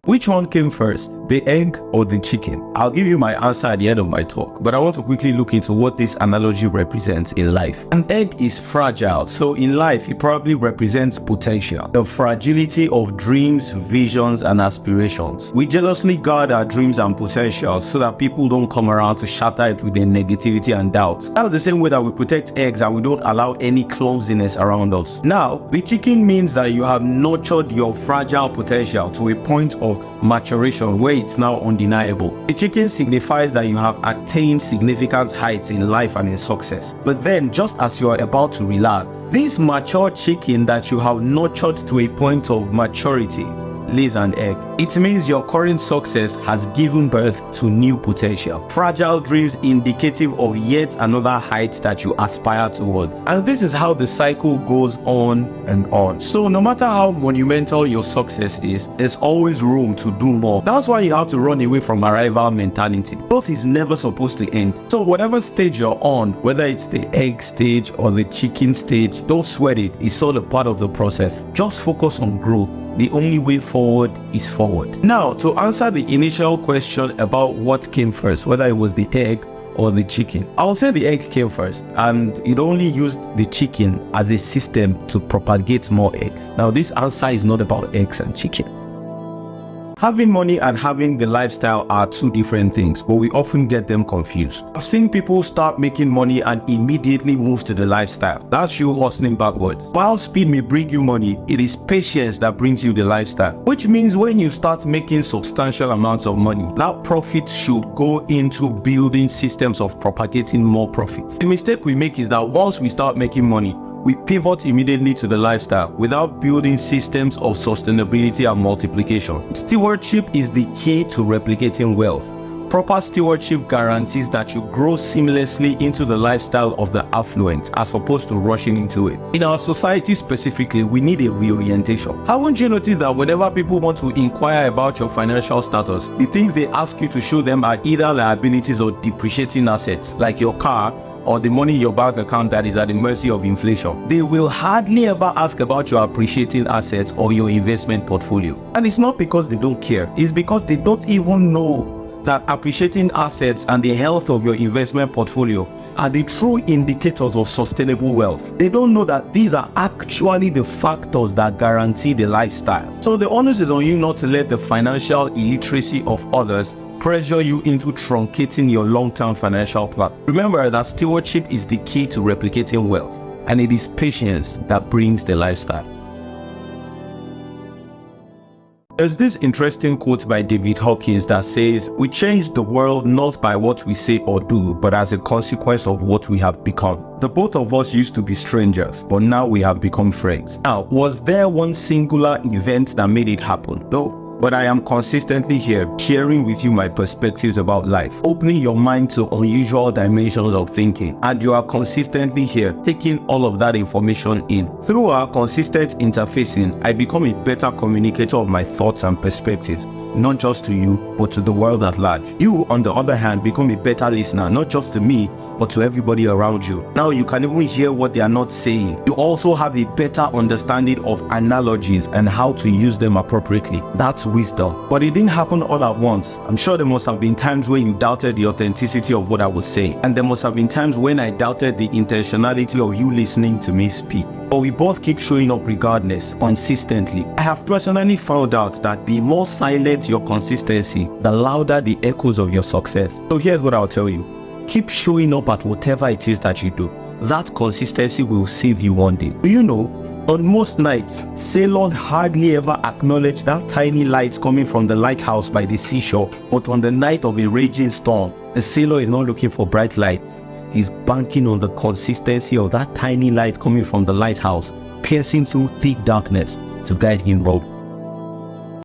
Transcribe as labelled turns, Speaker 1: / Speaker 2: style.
Speaker 1: Which one came first, the egg or the chicken? I'll give you my answer at the end of my talk, but I want to quickly look into what this analogy represents in life. An egg is fragile, so in life it probably represents potential, the fragility of dreams, visions, and aspirations. We jealously guard our dreams and potential so that people don't come around to shatter it with their negativity and doubt. That's the same way that we protect eggs and we don't allow any clumsiness around us. Now, the chicken means that you have nurtured your fragile potential to a point of maturation where it's now undeniable. The chicken signifies that you have attained significant heights in life and in success. But then, just as you are about to relax, this mature chicken that you have nurtured to a point of maturity lays an egg. It means your current success has given birth to new potential. Fragile dreams indicative of yet another height that you aspire toward. And this is how the cycle goes on and on. So no matter how monumental your success is, there's always room to do more. That's why you have to run away from arrival mentality. Growth is never supposed to end. So whatever stage you're on, whether it's the egg stage or the chicken stage, don't sweat it. It's all a part of the process. Just focus on growth. The only way forward is forward. Now, to answer the initial question about what came first, whether it was the egg or the chicken, I'll say the egg came first, and it only used the chicken as a system to propagate more eggs. Now, this answer is not about eggs and chicken. Having money and having the lifestyle are two different things, but we often get them confused. I've seen people start making money and immediately move to the lifestyle. That's you hustling backwards. While speed may bring you money, it is patience that brings you the lifestyle. Which means when you start making substantial amounts of money, that profit should go into building systems of propagating more profits. The mistake we make is that once we start making money, we pivot immediately to the lifestyle without building systems of sustainability and multiplication. Stewardship is the key to replicating wealth. Proper stewardship guarantees that you grow seamlessly into the lifestyle of the affluent as opposed to rushing into it. In our society specifically, we need a reorientation. Haven't you noticed that whenever people want to inquire about your financial status, the things they ask you to show them are either liabilities or depreciating assets, like your car, or the money in your bank account that is at the mercy of inflation. They will hardly ever ask about your appreciating assets or your investment portfolio. And it's not because they don't care, it's because they don't even know that appreciating assets and the health of your investment portfolio are the true indicators of sustainable wealth. They don't know that these are actually the factors that guarantee the lifestyle. So the onus is on you not to let the financial illiteracy of others pressure you into truncating your long-term financial plan. Remember that stewardship is the key to replicating wealth, and it is patience that brings the lifestyle. There's this interesting quote by David Hawkins that says, "We change the world not by what we say or do, but as a consequence of what we have become." The both of us used to be strangers, but now we have become friends. Now, was there one singular event that made it happen? No. But I am consistently here, sharing with you my perspectives about life, opening your mind to unusual dimensions of thinking, and you are consistently here, taking all of that information in. Through our consistent interfacing, I become a better communicator of my thoughts and perspectives, not just to you, but to the world at large. You, on the other hand, become a better listener, not just to me, but to everybody around you. Now you can even hear what they are not saying. You also have a better understanding of analogies and how to use them appropriately. That's wisdom. But it didn't happen all at once. I'm sure there must have been times when you doubted the authenticity of what I was saying. And there must have been times when I doubted the intentionality of you listening to me speak. But we both keep showing up regardless, consistently. I have personally found out that the more silent your consistency, the louder the echoes of your success. So here's what I'll tell you. Keep showing up at whatever it is that you do. That consistency will save you one day. Do you know, on most nights, sailors hardly ever acknowledge that tiny light coming from the lighthouse by the seashore. But on the night of a raging storm, the sailor is not looking for bright lights. He's banking on the consistency of that tiny light coming from the lighthouse, piercing through thick darkness to guide him home.